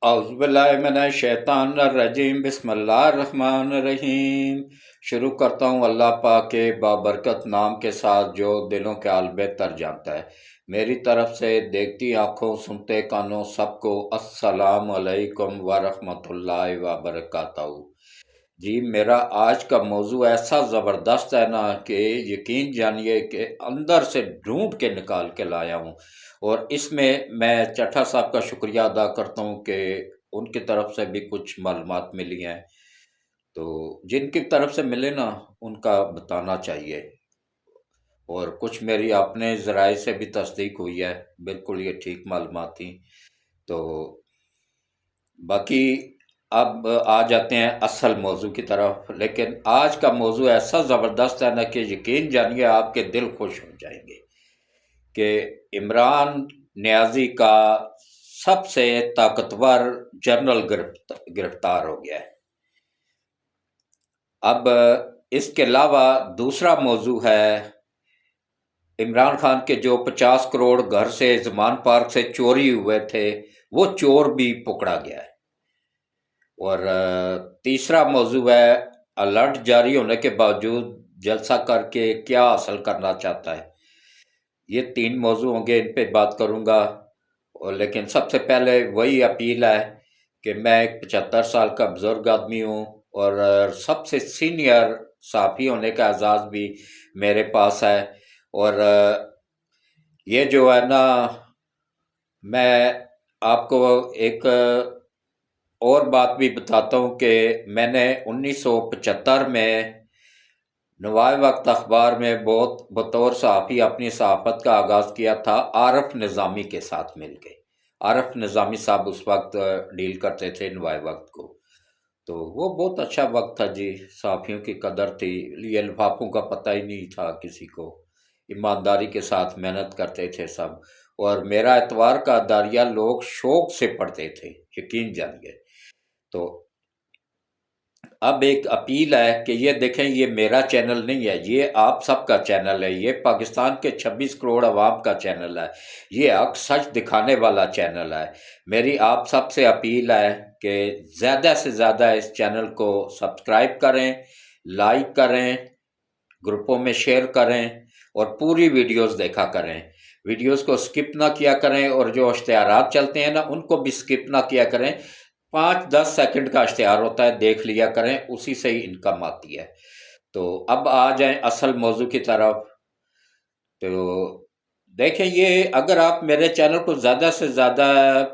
اعوذ باللہ من الشیطان الرجیم بسم اللہ الرحمن الرحیم۔ شروع کرتا ہوں اللہ پاک کے بابرکت نام کے ساتھ جو دلوں کے حال بہتر جانتا ہے۔ میری طرف سے دیکھتی آنکھوں سنتے کانوں سب کو السلام علیکم ورحمۃ اللہ وبرکاتہ۔ جی میرا آج کا موضوع ایسا زبردست ہے نا کہ یقین جانیے کہ اندر سے ڈھونڈ کے نکال کے لایا ہوں، اور اس میں چٹھا صاحب کا شکریہ ادا کرتا ہوں کہ ان کی طرف سے بھی کچھ معلومات ملی ہیں، تو جن کی طرف سے ملے نا ان کا بتانا چاہیے، اور کچھ میری اپنے ذرائع سے بھی تصدیق ہوئی ہے، بالکل یہ ٹھیک معلومات تھیں۔ تو باقی اب آ جاتے ہیں اصل موضوع کی طرف، لیکن آج کا موضوع ایسا زبردست ہے نا کہ یقین جانیے آپ کے دل خوش ہو جائیں گے کہ عمران نیازی کا سب سے طاقتور جنرل گرفتار ہو گیا ہے۔ اب اس کے علاوہ دوسرا موضوع ہے عمران خان کے جو 50 کروڑ گھر سے زمان پارک سے چوری ہوئے تھے وہ چور بھی پکڑا گیا ہے۔ اور تیسرا موضوع ہے الرٹ جاری ہونے کے باوجود جلسہ کر کے کیا حاصل کرنا چاہتا ہے۔ یہ تین موضوع ہوں گے، ان پہ بات کروں گا، لیکن سب سے پہلے وہی اپیل ہے کہ میں ایک 75 سال کا بزرگ آدمی ہوں اور سب سے سینئر صحافی ہونے کا اعزاز بھی میرے پاس ہے، اور یہ جو ہے نا میں آپ کو ایک اور بات بھی بتاتا ہوں کہ میں نے 1975 میں نوائے وقت اخبار میں بطور صحافی اپنی صحافت کا آغاز کیا تھا عارف نظامی کے ساتھ مل کے۔ عارف نظامی صاحب اس وقت ڈیل کرتے تھے نوائے وقت کو، تو وہ بہت اچھا وقت تھا جی، صحافیوں کی قدر تھی، یہ لفافوں کا پتہ ہی نہیں تھا کسی کو، ایمانداری کے ساتھ محنت کرتے تھے سب، اور میرا اتوار کا داریہ لوگ شوق سے پڑھتے تھے، یقین جانیے۔ تو اب ایک اپیل ہے کہ یہ دیکھیں، یہ میرا چینل نہیں ہے، یہ آپ سب کا چینل ہے، یہ پاکستان کے 26 کروڑ عوام کا چینل ہے، یہ حق سچ دکھانے والا چینل ہے۔ میری آپ سب سے اپیل ہے کہ زیادہ سے زیادہ اس چینل کو سبسکرائب کریں، لائک کریں، گروپوں میں شیئر کریں، اور پوری ویڈیوز دیکھا کریں، ویڈیوز کو سکپ نہ کیا کریں، اور جو اشتہارات چلتے ہیں نا ان کو بھی سکپ نہ کیا کریں۔ 5-10 سیکنڈ کا اشتہار ہوتا ہے، دیکھ لیا کریں، اسی سے ہی انکم آتی ہے۔ تو اب آ جائیں اصل موضوع کی طرف۔ تو دیکھیں، یہ اگر آپ میرے چینل کو زیادہ سے زیادہ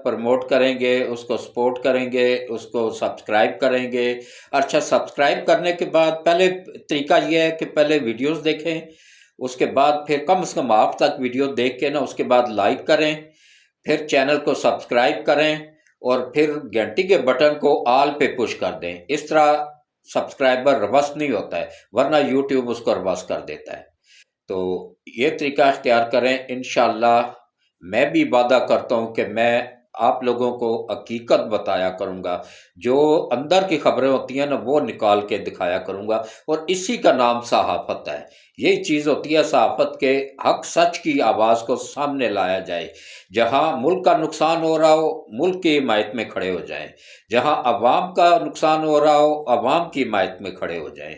پروموٹ کریں گے، اس کو سپورٹ کریں گے، اس کو سبسکرائب کریں گے، اچھا سبسکرائب کرنے کے بعد پہلے طریقہ یہ ہے کہ پہلے ویڈیوز دیکھیں، اس کے بعد پھر کم از کم آپ تک ویڈیو دیکھ کے نا اس کے بعد لائک کریں، پھر چینل کو سبسکرائب کریں، اور پھر گھنٹی کے بٹن کو آل پہ پش کر دیں۔ اس طرح سبسکرائبر ریورس نہیں ہوتا ہے، ورنہ یوٹیوب اس کو ریورس کر دیتا ہے۔ تو یہ طریقہ اختیار کریں، انشاءاللہ میں بھی وعدہ کرتا ہوں کہ میں آپ لوگوں کو حقیقت بتایا کروں گا، جو اندر کی خبریں ہوتی ہیں نا وہ نکال کے دکھایا کروں گا، اور اسی کا نام صحافت ہے۔ یہی چیز ہوتی ہے صحافت کے، حق سچ کی آواز کو سامنے لایا جائے، جہاں ملک کا نقصان ہو رہا ہو ملک کی حمایت میں کھڑے ہو جائیں، جہاں عوام کا نقصان ہو رہا ہو عوام کی حمایت میں کھڑے ہو جائیں،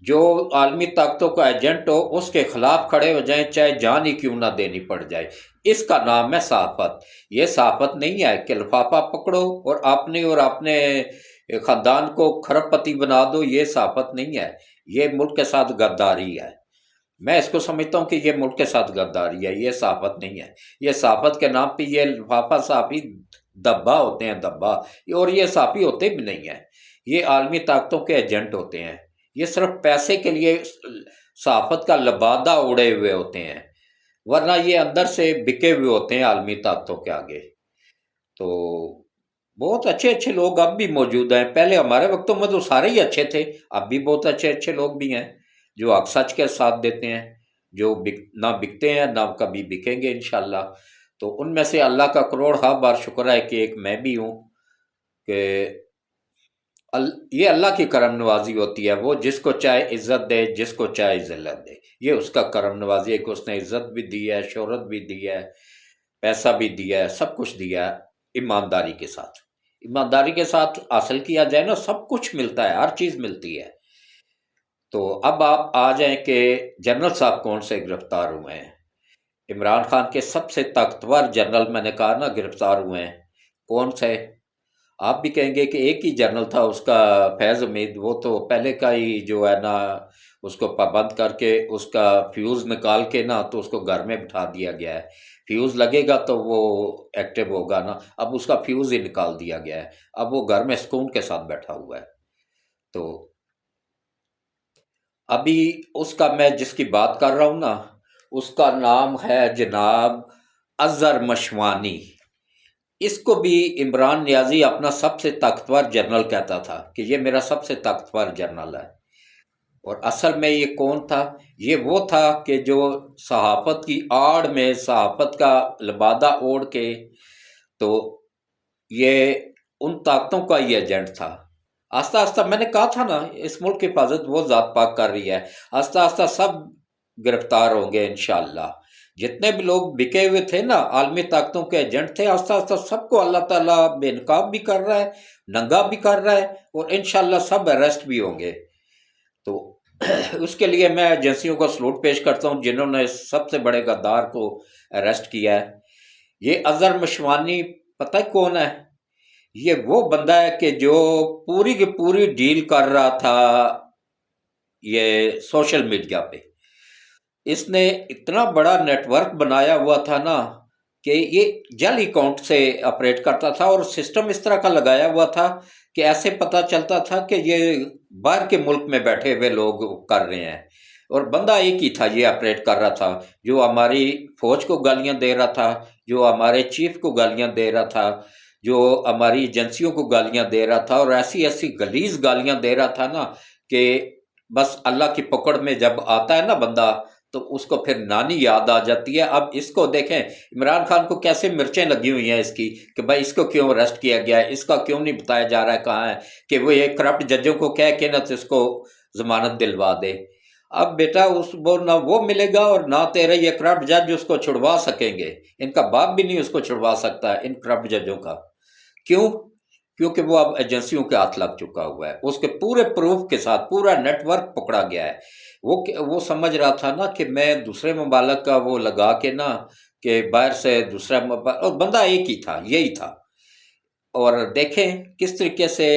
جو عالمی طاقتوں کا ایجنٹ ہو اس کے خلاف کھڑے ہو جائیں، چاہے جان ہی کیوں نہ دینی پڑ جائے۔ اس کا نام ہے صحافت۔ یہ صحافت نہیں ہے کہ لفافہ پکڑو اور اپنے خاندان کو کھرب پتی بنا دو، یہ صحافت نہیں ہے، یہ ملک کے ساتھ غداری ہے۔ میں اس کو سمجھتا ہوں کہ یہ ملک کے ساتھ غداری ہے، یہ صحافت نہیں ہے۔ یہ صحافت کے نام پہ یہ لفافہ صحافی دبا ہوتے ہیں، دبا، اور یہ صحافی ہوتے بھی نہیں ہیں، یہ عالمی طاقتوں کے ایجنٹ ہوتے ہیں، یہ صرف پیسے کے لیے صحافت کا لبادہ اڑے ہوئے ہوتے ہیں، ورنہ یہ اندر سے بکے ہوئے ہوتے ہیں عالمی طاقتوں کے آگے۔ تو بہت اچھے اچھے لوگ اب بھی موجود ہیں، پہلے ہمارے وقتوں میں تو سارے ہی اچھے تھے، اب بھی بہت اچھے اچھے لوگ بھی ہیں جو حق سچ کے ساتھ دیتے ہیں، جو نہ بکتے ہیں نہ کبھی بکیں گے انشاءاللہ۔ تو ان میں سے اللہ کا کروڑ بار شکر ہے کہ ایک میں بھی ہوں، کہ یہ اللہ کی کرم نوازی ہوتی ہے، وہ جس کو چاہے عزت دے، جس کو چاہے ذلت دے، یہ اس کا کرم نوازی ہے کہ اس نے عزت بھی دی ہے، شہرت بھی دی ہے، پیسہ بھی دیا ہے، سب کچھ دیا ہے ایمانداری کے ساتھ۔ ایمانداری کے ساتھ حاصل کیا جائے نا، سب کچھ ملتا ہے، ہر چیز ملتی ہے۔ تو اب آپ آ جائیں کہ جنرل صاحب کون سے گرفتار ہوئے ہیں۔ عمران خان کے سب سے طاقتور جنرل میں نے کہا نا گرفتار ہوئے ہیں، کون سے؟ آپ بھی کہیں گے کہ ایک ہی جنرل تھا اس کا، فیض امید، وہ تو پہلے کا ہی جو ہے نا، اس کو پابند کر کے اس کا فیوز نکال کے نا تو اس کو گھر میں بٹھا دیا گیا ہے۔ فیوز لگے گا تو وہ ایکٹیو ہوگا نا، اب اس کا فیوز ہی نکال دیا گیا ہے، اب وہ گھر میں سکون کے ساتھ بیٹھا ہوا ہے۔ تو ابھی اس کا میں جس کی بات کر رہا ہوں نا، اس کا نام ہے جناب اظہر مشوانی۔ اس کو بھی عمران نیازی اپنا سب سے طاقتور جنرل کہتا تھا کہ یہ میرا سب سے طاقتور جنرل ہے۔ اور اصل میں یہ کون تھا؟ یہ وہ تھا کہ جو صحافت کی آڑ میں صحافت کا لبادہ اوڑھ کے، تو یہ ان طاقتوں کا ہی ایجنٹ تھا۔ آہستہ آہستہ میں نے کہا تھا نا، اس ملک کی حفاظت وہ ذات پاک کر رہی ہے، آہستہ آہستہ سب گرفتار ہوں گے انشاءاللہ۔ جتنے بھی لوگ بکے ہوئے تھے نا، عالمی طاقتوں کے ایجنٹ تھے، آہستہ آہستہ سب کو اللہ تعالیٰ بے نقاب بھی کر رہا ہے، ننگا بھی کر رہا ہے، اور انشاءاللہ سب اریسٹ بھی ہوں گے۔ تو اس کے لیے میں ایجنسیوں کو سلوٹ پیش کرتا ہوں جنہوں نے سب سے بڑے غدار کو اریسٹ کیا ہے۔ یہ اظہر مشوانی پتہ ہے کون ہے؟ یہ وہ بندہ ہے کہ جو پوری کی پوری ڈیل کر رہا تھا یہ سوشل میڈیا پہ۔ اس نے اتنا بڑا نیٹ ورک بنایا ہوا تھا نا کہ یہ جعلی اکاؤنٹ سے آپریٹ کرتا تھا، اور سسٹم اس طرح کا لگایا ہوا تھا کہ ایسے پتہ چلتا تھا کہ یہ باہر کے ملک میں بیٹھے ہوئے لوگ کر رہے ہیں، اور بندہ ایک ہی تھا یہ آپریٹ کر رہا تھا، جو ہماری فوج کو گالیاں دے رہا تھا، جو ہمارے چیف کو گالیاں دے رہا تھا، جو ہماری ایجنسیوں کو گالیاں دے رہا تھا، اور ایسی ایسی غلیظ گالیاں دے رہا تھا نا کہ بس اللہ کی پکڑ میں جب آتا ہے نا بندہ تو اس کو پھر نانی یاد آ جاتی ہے۔ اب اس کو دیکھیں عمران خان کو کیسے مرچیں لگی ہوئی ہیں اس کی کہ بھائی اس کو کیوں اریسٹ کیا گیا ہے، اس کا کیوں نہیں بتایا جا رہا ہے کہاں ہے، کہ وہ یہ کرپٹ ججوں کو کہہ کے نہ تو اس کو ضمانت دلوا دے۔ اب بیٹا وہ نہ وہ ملے گا اور نہ تیرے یہ کرپٹ جج اس کو چھڑوا سکیں گے، ان کا باپ بھی نہیں اس کو چھڑوا سکتا ہے ان کرپٹ ججوں کا۔ کیوں؟ کیونکہ وہ اب ایجنسیوں کے ہاتھ لگ چکا ہوا ہے، اس کے پورے پروف کے ساتھ پورا نیٹ ورک پکڑا گیا ہے۔ وہ سمجھ رہا تھا نا کہ میں دوسرے ممالک کا وہ لگا کے نا کہ باہر سے دوسرا اور بندہ ایک ہی تھا، یہی تھا۔ اور دیکھیں کس طریقے سے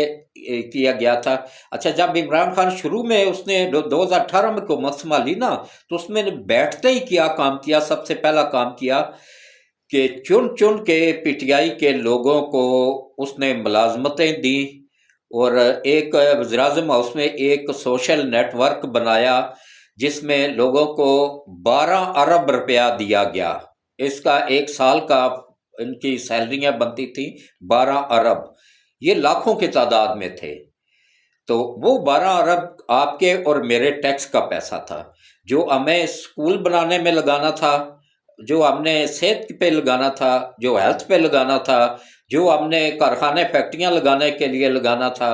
کیا گیا تھا۔ اچھا، جب عمران خان شروع میں اس نے 2018 میں حکومت سنبھالی نا، تو اس میں بیٹھتے ہی کیا کام کیا، سب سے پہلا کام کیا کہ چن چن کے پی ٹی آئی کے لوگوں کو اس نے ملازمتیں دیں، اور ایک وزیراعظم ہاؤس میں ایک سوشل نیٹ ورک بنایا جس میں لوگوں کو 12 ارب روپیہ دیا گیا۔ اس کا ایک سال کا ان کی سیلریاں بنتی تھیں 12 ارب، یہ لاکھوں کی تعداد میں تھے۔ تو وہ 12 ارب آپ کے اور میرے ٹیکس کا پیسہ تھا، جو ہمیں سکول بنانے میں لگانا تھا، جو ہم نے صحت پہ لگانا تھا، جو ہیلتھ پہ لگانا تھا، جو ہم نے کارخانے فیکٹریاں لگانے کے لیے لگانا تھا،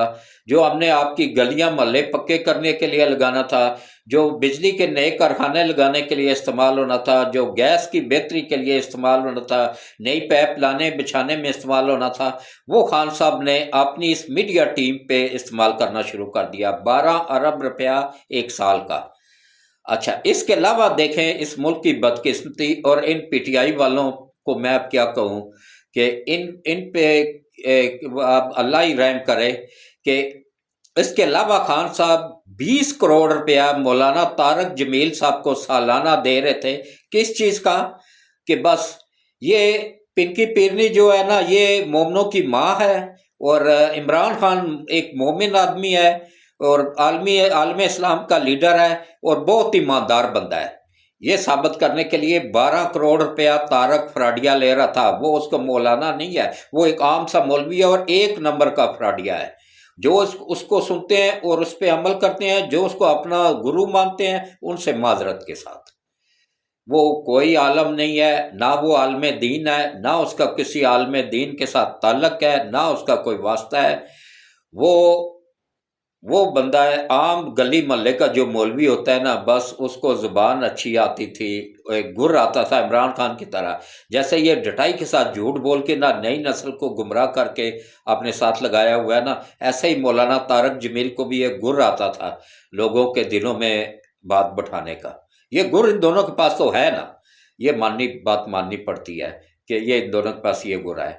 جو ہم نے آپ کی گلیاں محلے پکے کرنے کے لیے لگانا تھا، جو بجلی کے نئے کارخانے لگانے کے لیے استعمال ہونا تھا، جو گیس کی بہتری کے لیے استعمال ہونا تھا، نئی پائپ لانے بچھانے میں استعمال ہونا تھا، وہ خان صاحب نے اپنی اس میڈیا ٹیم پہ استعمال کرنا شروع کر دیا۔ 12 ارب روپیہ ایک سال کا۔ اچھا، اس کے علاوہ دیکھیں اس ملک کی بدقسمتی، اور ان پی ٹی آئی والوں کو میں اب کیا کہوں کہ ان پہ اللہ ہی رحم کرے کہ اس کے علاوہ خان صاحب 20 کروڑ روپیہ مولانا طارق جمیل صاحب کو سالانہ دے رہے تھے۔ کس چیز کا؟ کہ بس یہ پنکی پیرنی جو ہے نا یہ مومنوں کی ماں ہے، اور عمران خان ایک مومن آدمی ہے اور عالم اسلام کا لیڈر ہے اور بہت ایماندار بندہ ہے۔ یہ ثابت کرنے کے لیے 12 کروڑ روپیہ طارق فراڈیا لے رہا تھا۔ وہ اس کو مولانا نہیں ہے، وہ ایک عام سا مولوی ہے اور ایک نمبر کا فراڈیا ہے۔ جو اس کو سنتے ہیں اور اس پہ عمل کرتے ہیں، جو اس کو اپنا گرو مانتے ہیں، ان سے معذرت کے ساتھ وہ کوئی عالم نہیں ہے، نہ وہ عالم دین ہے، نہ اس کا کسی عالم دین کے ساتھ تعلق ہے، نہ اس کا کوئی واسطہ ہے۔ وہ وہ بندہ ہے عام گلی محلے کا جو مولوی ہوتا ہے نا، بس اس کو زبان اچھی آتی تھی، ایک گر آتا تھا عمران خان کی طرح، جیسے یہ ڈٹائی کے ساتھ جھوٹ بول کے نہ نئی نسل کو گمراہ کر کے اپنے ساتھ لگایا ہوا ہے نا، ایسے ہی مولانا طارق جمیل کو بھی ایک گر آتا تھا لوگوں کے دلوں میں بات بٹھانے کا۔ یہ گر ان دونوں کے پاس تو ہے نا، یہ بات ماننی پڑتی ہے کہ یہ ان دونوں کے پاس یہ گر ہے۔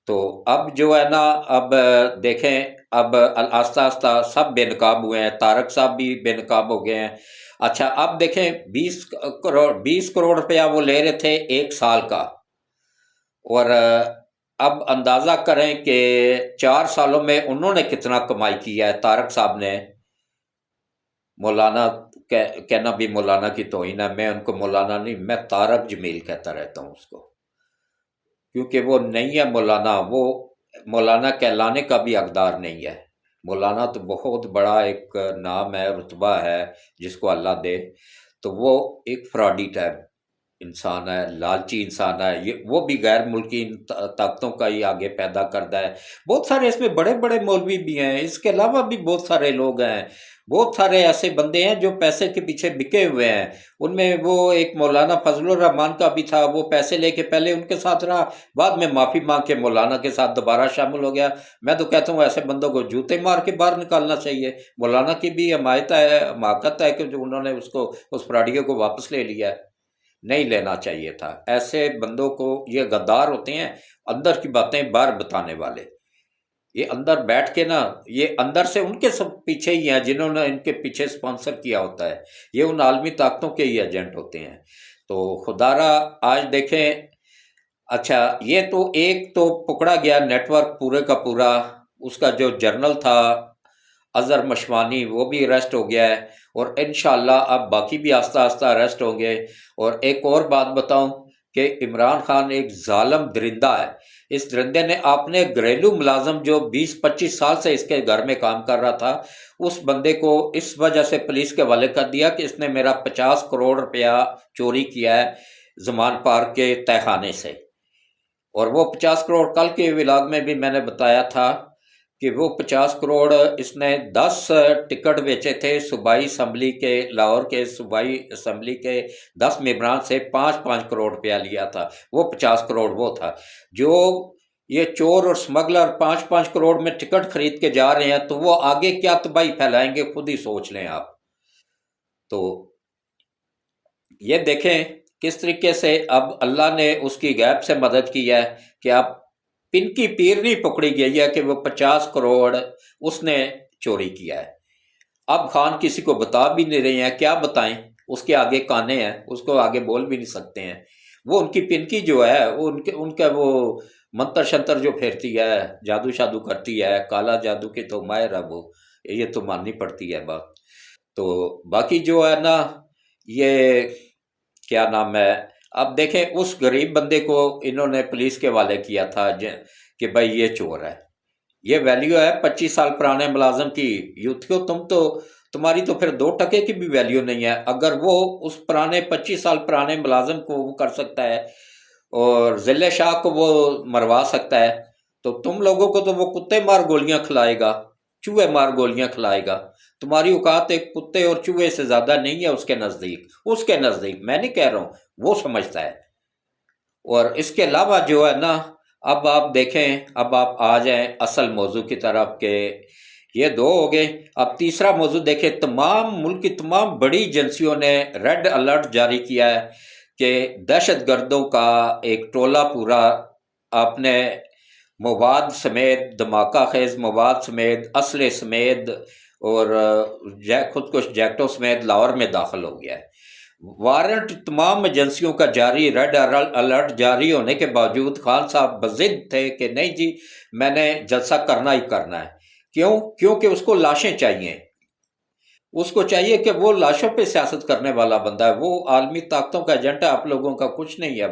تو اب جو ہے نا، اب دیکھیں، اب آہستہ آہستہ سب بے نقاب ہوئے ہیں، طارق صاحب بھی بے نقاب ہو گئے ہیں۔ اچھا اب دیکھیں، 20 کروڑ روپیہ وہ لے رہے تھے 1 سال کا، اور اب اندازہ کریں کہ 4 سالوں میں انہوں نے کتنا کمائی کیا ہے طارق صاحب نے۔ مولانا کہنا بھی مولانا کی توہین ہے، میں ان کو مولانا نہیں، میں طارق جمیل کہتا رہتا ہوں اس کو، کیونکہ وہ نہیں ہے مولانا، وہ مولانا کہلانے کا بھی حقدار نہیں ہے۔ مولانا تو بہت بڑا ایک نام ہے، رتبہ ہے جس کو اللہ دے، تو وہ ایک فراڈی ٹائپ انسان ہے، لالچی انسان ہے، یہ وہ بھی غیر ملکی طاقتوں کا ہی آگے پیدا کرتا ہے۔ بہت سارے اس میں بڑے بڑے مولوی بھی ہیں، اس کے علاوہ بھی بہت سارے لوگ ہیں، بہت سارے ایسے بندے ہیں جو پیسے کے پیچھے بکے ہوئے ہیں۔ ان میں وہ ایک مولانا فضل الرحمان کا بھی تھا، وہ پیسے لے کے پہلے ان کے ساتھ رہا، بعد میں معافی مانگ کے مولانا کے ساتھ دوبارہ شامل ہو گیا۔ میں تو کہتا ہوں ایسے بندوں کو جوتے مار کے باہر نکالنا چاہیے۔ مولانا کی بھی حماقت ہے کہ جو انہوں نے اس فراڈیوں کو واپس لے لیا ہے، نہیں لینا چاہیے تھا۔ ایسے بندوں کو، یہ غدار ہوتے ہیں، اندر کی باتیں باہر بتانے والے، یہ اندر بیٹھ کے نا، یہ اندر سے ان کے سب پیچھے ہی ہیں جنہوں نے ان کے پیچھے سپانسر کیا ہوتا ہے، یہ ان عالمی طاقتوں کے ہی ایجنٹ ہوتے ہیں۔ تو خدا را آج دیکھیں، اچھا یہ تو ایک تو پکڑا گیا نیٹ ورک پورے کا پورا، اس کا جو جرنل تھا اظہر مشوانی وہ بھی اریسٹ ہو گیا ہے، اور انشاءاللہ اب باقی بھی آہستہ آہستہ اریسٹ ہوں گے۔ اور ایک اور بات بتاؤں کہ عمران خان ایک ظالم درندہ ہے۔ اس درندے نے اپنے گھریلو ملازم جو 20-25 سال سے اس کے گھر میں کام کر رہا تھا، اس بندے کو اس وجہ سے پولیس کے حوالے کر دیا کہ اس نے میرا 50 کروڑ روپیہ چوری کیا ہے زمان پارک کے تہہ خانے سے۔ اور وہ 50 کروڑ، کل کے ولاگ میں بھی میں نے بتایا تھا کہ وہ 50 کروڑ اس نے 10 ٹکٹ بیچے تھے صوبائی اسمبلی کے، لاہور کے صوبائی اسمبلی کے 10 ممبران سے 5-5 کروڑ روپیہ لیا تھا، وہ 50 کروڑ وہ تھا۔ جو یہ چور اور سمگلر 5-5 کروڑ میں ٹکٹ خرید کے جا رہے ہیں، تو وہ آگے کیا تباہی پھیلائیں گے خود ہی سوچ لیں آپ۔ تو یہ دیکھیں کس طریقے سے اب اللہ نے اس کی غیب سے مدد کی ہے کہ اب پن کی پیر نہیں پکڑی گئی ہے کہ وہ 50 کروڑ اس نے چوری کیا ہے۔ اب خان کسی کو بتا بھی نہیں رہے ہیں، کیا بتائیں، اس کے آگے کانے ہیں، اس کو آگے بول بھی نہیں سکتے ہیں۔ وہ ان کی پنکی جو ہے، وہ ان کا وہ منتر شنتر جو پھیرتی ہے، جادو شادو کرتی ہے، کالا جادو کی تو ماہر ہے وہ، یہ تو ماننی پڑتی ہے بات۔ تو باقی جو ہے نا، یہ کیا نام ہے، اب دیکھیں اس غریب بندے کو انہوں نے پولیس کے حوالے کیا تھا کہ بھائی یہ چور ہے۔ یہ ویلیو ہے 25 سال پرانے ملازم کی، یوتھ کو تمہاری تو پھر 2 ٹکے کی بھی ویلیو نہیں ہے۔ اگر وہ اس پرانے 25 سال پرانے ملازم کو وہ کر سکتا ہے اور ذلِ شاہ کو وہ مروا سکتا ہے، تو تم لوگوں کو تو وہ کتے مار گولیاں کھلائے گا، چوہے مار گولیاں کھلائے گا۔ تمہاری اوقات ایک کتے اور چوہے سے زیادہ نہیں ہے اس کے نزدیک، میں نہیں کہہ رہا ہوں، وہ سمجھتا ہے۔ اور اس کے علاوہ جو ہے نا، اب آپ دیکھیں، اب آپ آ جائیں اصل موضوع کی طرف کہ یہ 2 ہو گئے۔ اب تیسرا موضوع دیکھیں، ملک کی تمام بڑی ایجنسیوں نے ریڈ الرٹ جاری کیا ہے کہ دہشت گردوں کا ایک ٹولہ پورا اپنے مواد سمیت، دھماکہ خیز مواد سمیت، اسلحے سمیت اور خودکش جیکٹوں سمیت لاہور میں داخل ہو گیا ہے۔ وارنٹ تمام ایجنسیوں کا جاری، ریڈ الرٹ جاری ہونے کے باوجود خان صاحب بضد تھے کہ نہیں جی میں نے جلسہ کرنا ہی کرنا ہے۔ کیونکہ اس کو لاشیں چاہیے، اس کو چاہیے کہ وہ لاشوں پہ سیاست کرنے والا بندہ ہے، وہ عالمی طاقتوں کا ایجنٹ ہے، آپ لوگوں کا کچھ نہیں ہے۔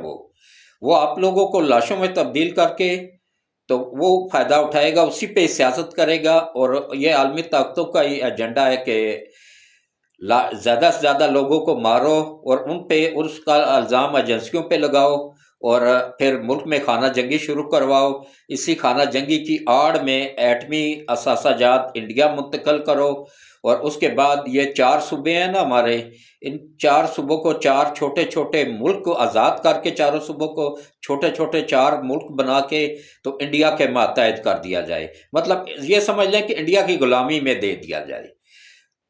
وہ آپ لوگوں کو لاشوں میں تبدیل کر کے تو وہ فائدہ اٹھائے گا، اسی پہ سیاست کرے گا۔ اور یہ عالمی طاقتوں کا ہی ایجنڈا ہے کہ زیادہ سے زیادہ لوگوں کو مارو اور ان پہ اس کا الزام ایجنسیوں پہ لگاؤ اور پھر ملک میں خانہ جنگی شروع کرواؤ، اسی خانہ جنگی کی آڑ میں ایٹمی اثاثہ جات انڈیا منتقل کرو، اور اس کے بعد یہ 4 صوبے ہیں نا ہمارے، ان 4 صوبوں کو 4 چھوٹے چھوٹے ملک کو آزاد کر کے، چاروں صوبوں کو چھوٹے چھوٹے 4 ملک بنا کے تو انڈیا کے ماتحت کر دیا جائے، مطلب یہ سمجھ لیں کہ انڈیا کی غلامی میں دے دیا جائے،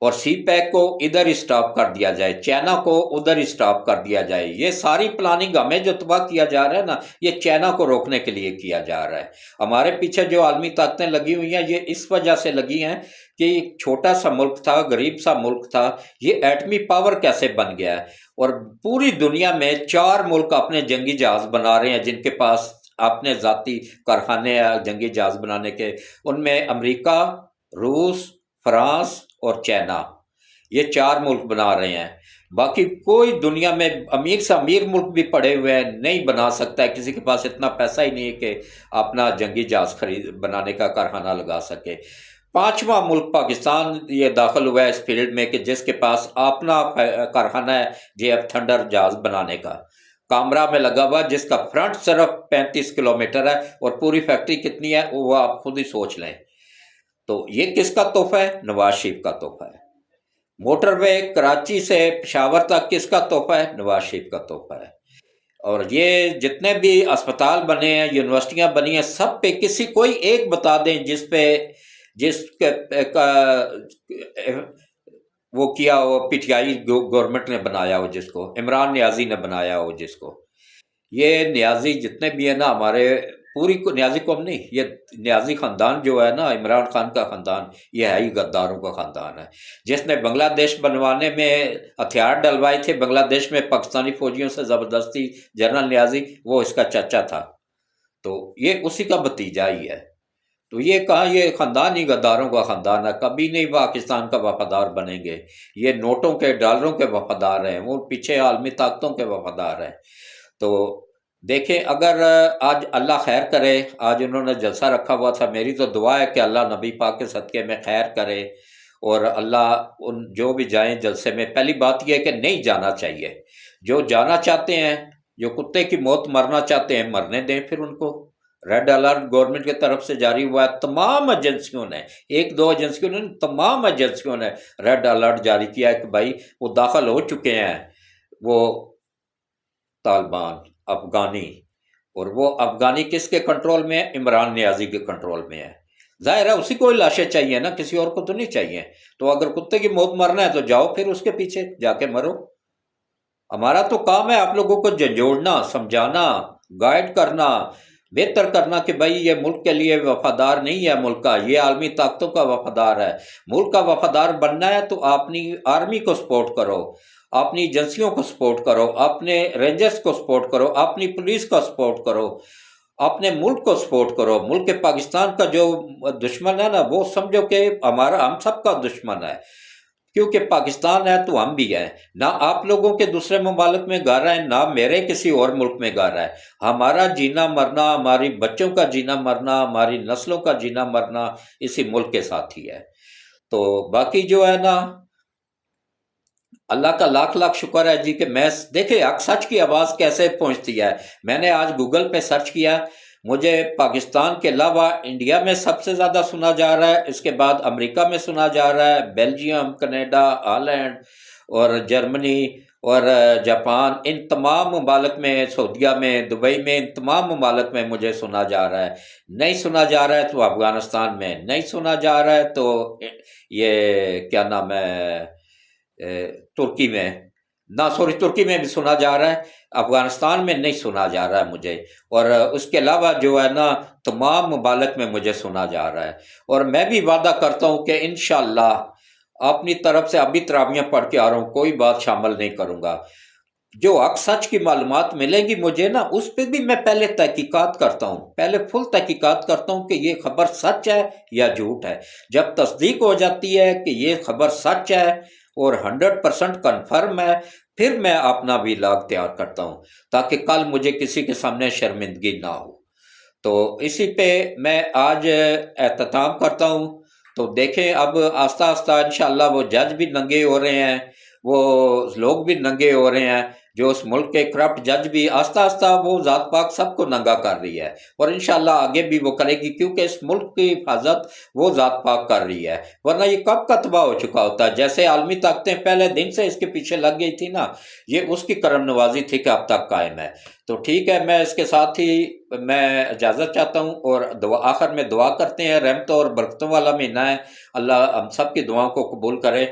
اور سی پیک کو ادھر ہی سٹاپ کر دیا جائے، چائنا کو ادھر ہی سٹاپ کر دیا جائے۔ یہ ساری پلاننگ ہمیں جو تباہ کیا جا رہا ہے نا، یہ چائنا کو روکنے کے لیے کیا جا رہا ہے۔ ہمارے پیچھے جو عالمی طاقتیں لگی ہوئی ہیں، یہ اس وجہ سے لگی ہیں کہ ایک چھوٹا سا ملک تھا، غریب سا ملک تھا، یہ ایٹمی پاور کیسے بن گیا ہے، اور پوری دنیا میں 4 ملک اپنے جنگی جہاز بنا رہے ہیں، جن کے پاس اپنے ذاتی کارخانے ہیں جنگی جہاز بنانے کے، ان میں امریکہ، روس، فرانس اور چائنا، یہ 4 ملک بنا رہے ہیں۔ باقی کوئی دنیا میں امیر سے امیر ملک بھی پڑے ہوئے ہیں، نہیں بنا سکتا ہے، کسی کے پاس اتنا پیسہ ہی نہیں ہے کہ اپنا جنگی جہاز بنانے کا کارخانہ لگا سکے۔ 5واں ملک پاکستان یہ داخل ہوا ہے اس فیلڈ میں، کہ جس کے پاس اپنا کارخانہ ہے جے ایف تھنڈر جہاز بنانے کا، کامرا میں لگا ہوا، جس کا فرنٹ صرف 35 کلومیٹر ہے، اور پوری فیکٹری کتنی ہے وہ آپ خود ہی سوچ لیں۔ تو یہ کس کا تحفہ ہے؟ نواز شریف کا تحفہ ہے۔ موٹر وے کراچی سے پشاور تک کس کا تحفہ ہے؟ نواز شریف کا تحفہ ہے۔ اور یہ جتنے بھی اسپتال بنے ہیں، یونیورسٹیاں بنی ہیں، سب پہ کسی کوئی ایک بتا دیں جس وہ کیا ہو، پی ٹی آئی گورنمنٹ نے بنایا ہو، جس کو عمران نیازی نے بنایا ہو، جس کو یہ نیازی جتنے بھی ہیں نا ہمارے، پوری کو نیازی قوم نہیں، یہ نیازی خاندان جو ہے نا، عمران خان کا خاندان، یہ ہے ہی غداروں کا خاندان ہے، جس نے بنگلہ دیش بنوانے میں ہتھیار ڈلوائے تھے بنگلہ دیش میں پاکستانی فوجیوں سے زبردستی، جنرل نیازی وہ اس کا چچا تھا، تو یہ اسی کا بھتیجا ہی ہے۔ تو یہ کہا، یہ خاندان ہی غداروں کا خاندان ہے، کبھی نہیں پاکستان کا وفادار بنیں گے، یہ نوٹوں کے ڈالروں کے وفادار ہیں، وہ پیچھے عالمی طاقتوں کے وفادار ہیں۔ تو دیکھیں، اگر آج اللہ خیر کرے، آج انہوں نے جلسہ رکھا ہوا تھا، میری تو دعا ہے کہ اللہ نبی پاک کے صدقے میں خیر کرے، اور اللہ ان جو بھی جائیں جلسے میں، پہلی بات یہ ہے کہ نہیں جانا چاہیے، جو جانا چاہتے ہیں، جو کتے کی موت مرنا چاہتے ہیں، مرنے دیں پھر ان کو۔ ریڈ الرٹ گورنمنٹ کی طرف سے جاری ہوا ہے، تمام ایجنسیوں نے، 1-2 ایجنسیوں نے، تمام ایجنسیوں نے ریڈ الرٹ جاری کیا ہے کہ بھائی وہ داخل ہو چکے ہیں، وہ طالبان افغانی، اور وہ افغانی کس کے کنٹرول میں ہے؟ عمران نیازی کے کنٹرول میں ہے۔ ظاہر ہے اسی کو لاشیں چاہیے نا، کسی اور کو تو نہیں چاہیے۔ تو اگر کتے کی موت مرنا ہے تو جاؤ پھر اس کے پیچھے جا کے مرو۔ ہمارا تو کام ہے آپ لوگوں کو جھنجھوڑنا، سمجھانا، گائیڈ کرنا، بہتر کرنا کہ بھائی یہ ملک کے لیے وفادار نہیں ہے، ملک کا، یہ عالمی طاقتوں کا وفادار ہے۔ ملک کا وفادار بننا ہے تو اپنی آرمی کو سپورٹ کرو، اپنی ایجنسیوں کو سپورٹ کرو، اپنے رینجرز کو سپورٹ کرو، اپنی پولیس کو سپورٹ کرو، اپنے ملک کو سپورٹ کرو۔ ملک پاکستان کا جو دشمن ہے نا، وہ سمجھو کہ ہم سب کا دشمن ہے، کیونکہ پاکستان ہے تو ہم بھی ہیں، نہ آپ لوگوں کے دوسرے ممالک میں گھر ہے، نہ میرے کسی اور ملک میں گھر ہے۔ ہمارا جینا مرنا، ہماری بچوں کا جینا مرنا، ہماری نسلوں کا جینا مرنا اسی ملک کے ساتھ ہی ہے۔ تو باقی جو ہے نا، اللہ کا لاکھ لاکھ شکر ہے جی کہ میں دیکھے حق سچ کی آواز کیسے پہنچتی ہے۔ میں نے آج گوگل پہ سرچ کیا، مجھے پاکستان کے علاوہ انڈیا میں سب سے زیادہ سنا جا رہا ہے، اس کے بعد امریکہ میں سنا جا رہا ہے، بیلجیم، کینیڈا، ہالینڈ اور جرمنی اور جاپان، ان تمام ممالک میں، سعودیہ میں، دبئی میں، ان تمام ممالک میں مجھے سنا جا رہا ہے۔ نہیں سنا جا رہا ہے تو افغانستان میں نہیں سنا جا رہا ہے، تو یہ کیا نام ہے، ترکی میں، ترکی میں بھی سنا جا رہا ہے، افغانستان میں نہیں سنا جا رہا ہے مجھے، اور اس کے علاوہ جو ہے نا تمام ممالک میں مجھے سنا جا رہا ہے۔ اور میں بھی وعدہ کرتا ہوں کہ انشاءاللہ اپنی طرف سے ابھی تراویحیں پڑھ کے آ رہا ہوں، کوئی بات شامل نہیں کروں گا۔ جو حق سچ کی معلومات ملے گی مجھے نا، اس پہ بھی میں پہلے تحقیقات کرتا ہوں، پہلے فل تحقیقات کرتا ہوں کہ یہ خبر سچ ہے یا جھوٹ ہے۔ جب تصدیق ہو جاتی ہے کہ یہ خبر سچ ہے اور 100% کنفرم ہے، پھر میں اپنا ویلاگ تیار کرتا ہوں، تاکہ کل مجھے کسی کے سامنے شرمندگی نہ ہو۔ تو اسی پہ میں آج اختتام کرتا ہوں۔ تو دیکھیں اب آہستہ آہستہ انشاءاللہ وہ جج بھی ننگے ہو رہے ہیں، وہ لوگ بھی ننگے ہو رہے ہیں، جو اس ملک کے کرپٹ جج بھی آہستہ آہستہ وہ ذات پاک سب کو ننگا کر رہی ہے، اور انشاءاللہ آگے بھی وہ کرے گی، کیونکہ اس ملک کی حفاظت وہ ذات پاک کر رہی ہے، ورنہ یہ کب کا تباہ ہو چکا ہوتا ہے۔ جیسے عالمی طاقتیں پہلے دن سے اس کے پیچھے لگ گئی تھی نا، یہ اس کی کرم نوازی تھی کہ اب تک قائم ہے۔ تو ٹھیک ہے، میں اس کے ساتھ ہی میں اجازت چاہتا ہوں، اور آخر میں دعا کرتے ہیں۔ رحمتوں اور برکتوں والا مہینہ ہے، اللہ ہم سب کی دعاؤں کو قبول کرے۔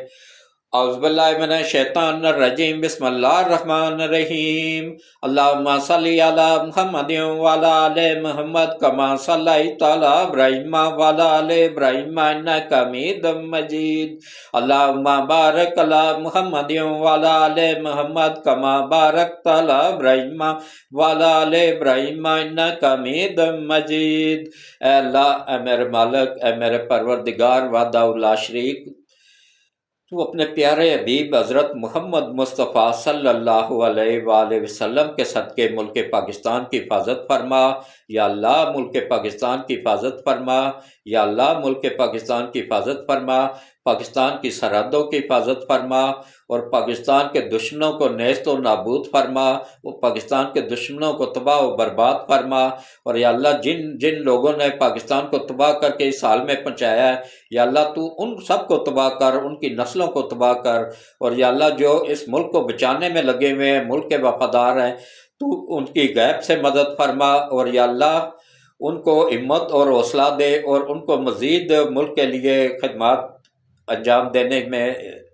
اعوذ باللہ من الشیطان الرجیم، بسم اللہ الرحمن الرحیم۔ اللہم صلی علی محمد وعلی آل محمد کما صلیت علی ابراہیم وعلی آل ابراہیم انک حمید مجید۔ اللہم بارک علی محمد وعلی آل محمد کما بارکت علی ابراہیم وعلی آل ابراہیم انک حمید مجید۔ اے اللہ، اے میرے مالک، اے میرے پروردگار وحدہ لا شریک، تو اپنے پیارے حبیب حضرت محمد مصطفیٰ صلی اللہ علیہ وآلہ وسلم کے صدقے ملک پاکستان کی حفاظت فرما۔ یا اللہ ملک پاکستان کی حفاظت فرما، یا اللہ ملک پاکستان کی حفاظت فرما، پاکستان کی سرحدوں کی حفاظت فرما، اور پاکستان کے دشمنوں کو نیست و نابود فرما، وہ پاکستان کے دشمنوں کو تباہ و برباد فرما۔ اور یا اللہ جن لوگوں نے پاکستان کو تباہ کر کے اس حال میں پہنچایا ہے، یا اللہ تو ان سب کو تباہ کر، ان کی نسلوں کو تباہ کر، اور یا اللہ جو اس ملک کو بچانے میں لگے ہوئے ہیں، ملک کے وفادار ہیں، تو ان کی غیب سے مدد فرما، اور یا اللہ ان کو ہمت اور حوصلہ دے، اور ان کو مزید ملک کے لیے خدمات انجام دینے میں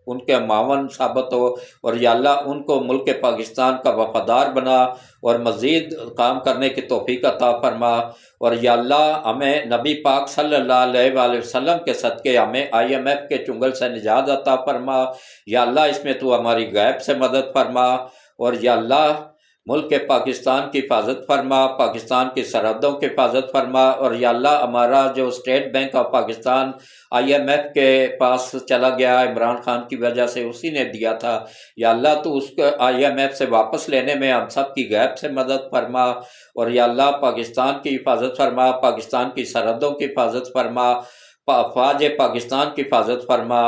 ان کے معاون ثابت ہو، اور یا اللہ ان کو ملک پاکستان کا وفادار بنا اور مزید کام کرنے کی توفیق عطا فرما۔ اور یا اللہ ہمیں نبی پاک صلی اللہ علیہ وآلہ وسلم کے صدقے ہمیں IMF کے چنگل سے نجات عطا فرما۔ یا اللہ اس میں تو ہماری غیب سے مدد فرما، اور یا اللہ ملک پاکستان کی حفاظت فرما، پاکستان کی سرحدوں کی حفاظت فرما، اور یا اللہ ہمارا جو state bank of Pakistan IMF کے پاس چلا گیا عمران خان کی وجہ سے، اسی نے دیا تھا، یا اللہ تو اس کو IMF سے واپس لینے میں ہم سب کی غیب سے مدد فرما، اور یا اللہ پاکستان کی حفاظت فرما، پاکستان کی سرحدوں کی حفاظت فرما، افواج پاکستان کی حفاظت فرما،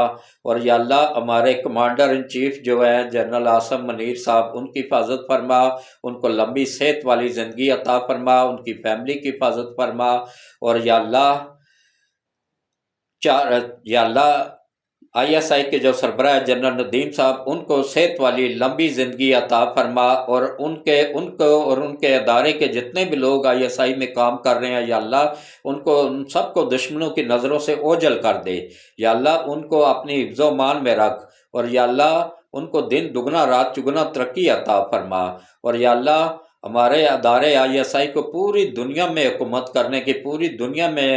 اور یا اللہ ہمارے کمانڈر ان چیف جو ہیں جنرل عاصم منیر صاحب، ان کی حفاظت فرما، ان کو لمبی صحت والی زندگی عطا فرما، ان کی فیملی کی حفاظت فرما، اور یا اللہ ISI کے جو سربراہ جنرل ندیم صاحب، ان کو صحت والی لمبی زندگی عطا فرما، اور ان کے ادارے کے جتنے بھی لوگ ISI میں کام کر رہے ہیں، یا اللہ ان سب کو دشمنوں کی نظروں سے اوجھل کر دے، یا اللہ ان کو اپنی حفظ و امان میں رکھ، اور یا اللہ ان کو دن دگنا رات چگنا ترقی عطا فرما، اور یا اللہ ہمارے ادارے ISI کو پوری دنیا میں حکومت کرنے کی، پوری دنیا میں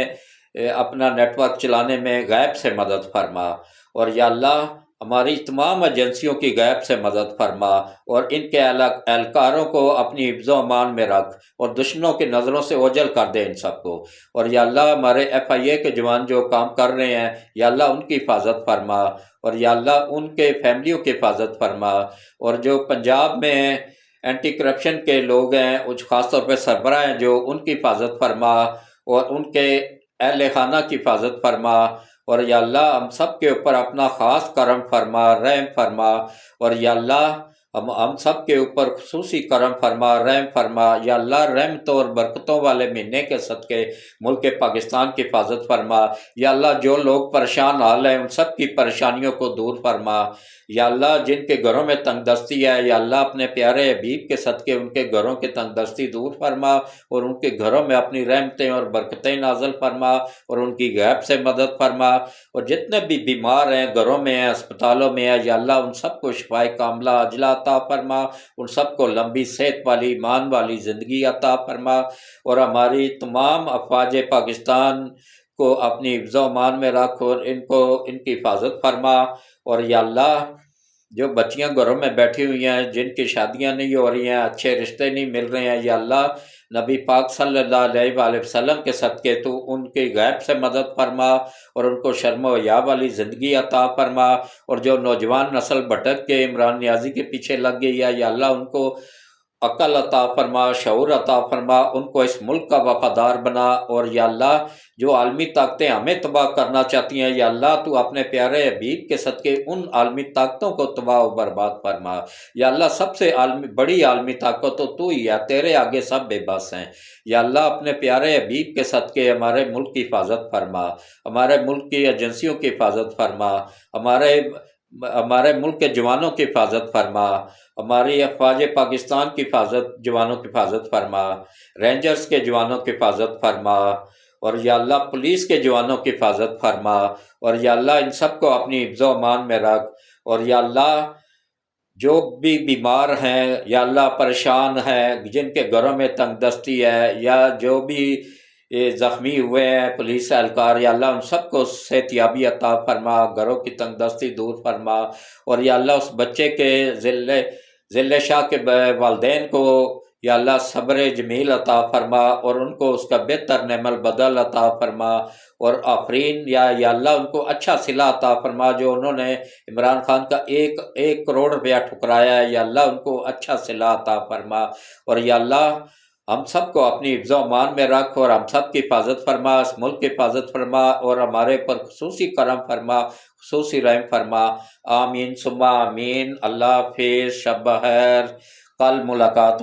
اپنا نیٹ ورک چلانے میں غیب سے مدد فرما، اور یا اللہ ہماری تمام ایجنسیوں کی غیب سے مدد فرما، اور ان کے اہلکاروں کو اپنی حفظ و امان میں رکھ، اور دشمنوں کی نظروں سے اوجھل کر دے ان سب کو، اور یا اللہ ہمارے FIA کے جوان جو کام کر رہے ہیں، یا اللہ ان کی حفاظت فرما، اور یا اللہ ان کے فیملیوں کی حفاظت فرما، اور جو پنجاب میں اینٹی کرپشن کے لوگ ہیں، خاص طور پہ سربراہ ہیں جو، ان کی حفاظت فرما، اور ان کے اہل خانہ کی حفاظت فرما، اور یا اللہ ہم سب کے اوپر اپنا خاص کرم فرما، رحم فرما، اور یا اللہ ہم سب کے اوپر خصوصی کرم فرما، رحم فرما، یا اللہ رحمتوں اور برکتوں والے مہینے کے صدقے ملک پاکستان کی حفاظت فرما، یا اللہ جو لوگ پریشان حال ہیں ان سب کی پریشانیوں کو دور فرما، یا اللہ جن کے گھروں میں تنگ دستی ہے، یا اللہ اپنے پیارے حبیب کے صدقے ان کے گھروں کی تنگ دستی دور فرما، اور ان کے گھروں میں اپنی رحمتیں اور برکتیں نازل فرما، اور ان کی غیب سے مدد فرما، اور جتنے بھی بیمار ہیں گھروں میں ہیں، اسپتالوں میں ہیں، یا اللہ ان سب کو شفائے کاملہ عاجلہ عطا فرما، ان سب کو لمبی صحت والی ایمان والی زندگی عطا فرما، اور ہماری تمام افواج پاکستان کو اپنی حفظ و امان میں رکھ، اور ان کی حفاظت فرما، اور یا اللہ جو بچیاں گھروں میں بیٹھی ہوئی ہیں، جن کی شادیاں نہیں ہو رہی ہیں، اچھے رشتے نہیں مل رہے ہیں، یا اللہ نبی پاک صلی اللہ علیہ وآلہ وسلم کے صدقے تو ان کی غیب سے مدد فرما، اور ان کو شرم و حیا والی زندگی عطا فرما، اور جو نوجوان نسل بھٹک کے عمران نیازی کے پیچھے لگ گئی ہے، یا اللہ ان کو عقل عطا فرما، شعور عطا فرما، ان کو اس ملک کا وفادار بنا، اور یا اللہ جو عالمی طاقتیں ہمیں تباہ کرنا چاہتی ہیں، یا اللہ تو اپنے پیارے حبیب کے صدقے ان عالمی طاقتوں کو تباہ و برباد فرما۔ یا اللہ سب سے بڑی عالمی طاقت تو ہی ہے، تیرے آگے سب بے بس ہیں۔ یا اللہ اپنے پیارے حبیب کے صدقے ہمارے ملک کی حفاظت فرما، ہمارے ملک کی ایجنسیوں کی حفاظت فرما، ہمارے ملک کے جوانوں کی حفاظت فرما، ہماری افواج پاکستان کی جوانوں کی حفاظت فرما، رینجرز کے جوانوں کی حفاظت فرما، اور یا اللہ پولیس کے جوانوں کی حفاظت فرما، اور یا اللہ ان سب کو اپنی حفظ و امان میں رکھ۔ اور یا اللہ جو بھی بیمار ہیں، یا اللہ پریشان ہیں، جن کے گھروں میں تنگ دستی ہے، یا جو بھی زخمی ہوئے ہیں پولیس اہلکار، یا اللہ ان سب کو صحت یابی عطا فرما، گھروں کی تنگ دستی دور فرما، اور یا اللہ اس بچے کے ذل شاہ کے والدین کو یا اللہ صبر جمیل عطا فرما، اور ان کو اس کا بہتر نعم البدل عطا فرما، اور آفرین یا اللہ ان کو اچھا صلہ عطا فرما، جو انہوں نے عمران خان کا 1 کروڑ روپیہ ٹھکرایا ہے، یا اللہ ان کو اچھا صلہ عطا فرما، اور یا اللہ ہم سب کو اپنی حفظ و امان میں رکھ، اور ہم سب کی حفاظت فرما، اس ملک کی حفاظت فرما، اور ہمارے پر خصوصی کرم فرما، خصوصی رحم فرما۔ آمین ثم آمین۔ اللہ حافظ، شب بخیر، کل ملاقات ہوگی۔